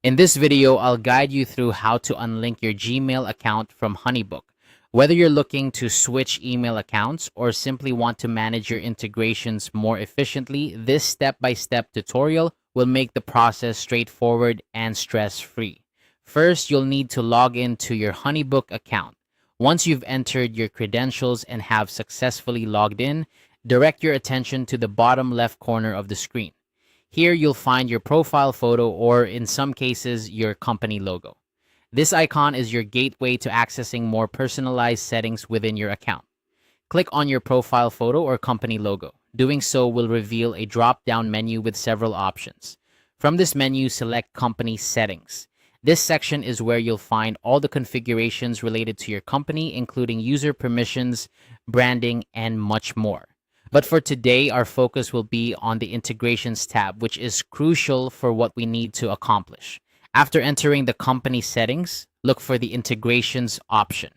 In this video, I'll guide you through how to unlink your Gmail account from Honeybook. Whether you're looking to switch email accounts or simply want to manage your integrations more efficiently, this step-by-step tutorial will make the process straightforward and stress-free. First, you'll need to log into your Honeybook account. Once you've entered your credentials and have successfully logged in, direct your attention to the bottom left corner of the screen. Here you'll find your profile photo or, in some cases, your company logo. This icon is your gateway to accessing more personalized settings within your account. Click on your profile photo or company logo. Doing so will reveal a drop-down menu with several options. From this menu, select Company Settings. This section is where you'll find all the configurations related to your company, including user permissions, branding, and much more. But for today, our focus will be on the Integrations tab, which is crucial for what we need to accomplish. After entering the company settings, look for the Integrations option.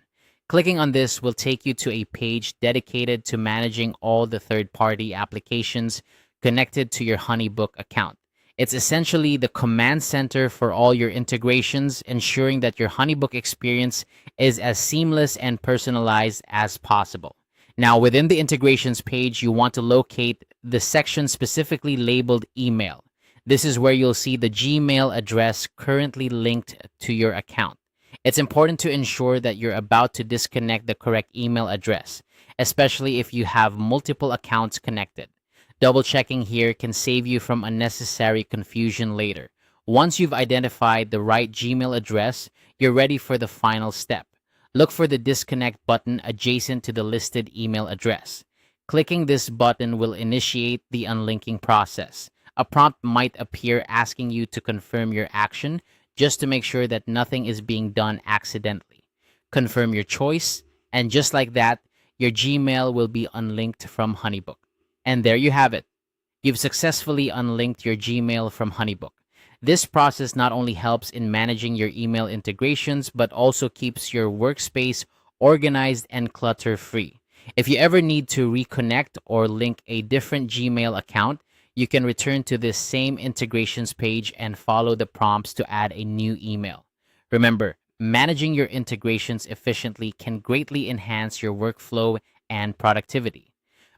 Clicking on this will take you to a page dedicated to managing all the third-party applications connected to your Honeybook account. It's essentially the command center for all your integrations, ensuring that your Honeybook experience is as seamless and personalized as possible. Now, within the integrations page, you want to locate the section specifically labeled email. This is where you'll see the Gmail address currently linked to your account. It's important to ensure that you're about to disconnect the correct email address, especially if you have multiple accounts connected. Double checking here can save you from unnecessary confusion later. Once you've identified the right Gmail address, you're ready for the final step. Look for the disconnect button adjacent to the listed email address. Clicking this button will initiate the unlinking process. A prompt might appear asking you to confirm your action just to make sure that nothing is being done accidentally. Confirm your choice, and just like that, your Gmail will be unlinked from Honeybook. And there you have it. You've successfully unlinked your Gmail from Honeybook. This process not only helps in managing your email integrations, but also keeps your workspace organized and clutter-free. If you ever need to reconnect or link a different Gmail account, you can return to this same integrations page and follow the prompts to add a new email. Remember, managing your integrations efficiently can greatly enhance your workflow and productivity.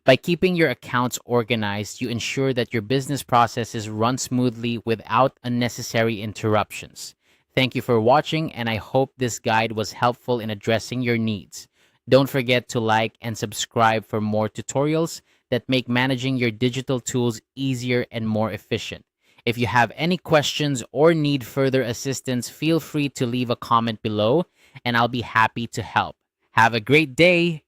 By keeping your accounts organized, you ensure that your business processes run smoothly without unnecessary interruptions. Thank you for watching, and I hope this guide was helpful in addressing your needs. Don't forget to like and subscribe for more tutorials that make managing your digital tools easier and more efficient. If you have any questions or need further assistance, feel free to leave a comment below, and I'll be happy to help. Have a great day!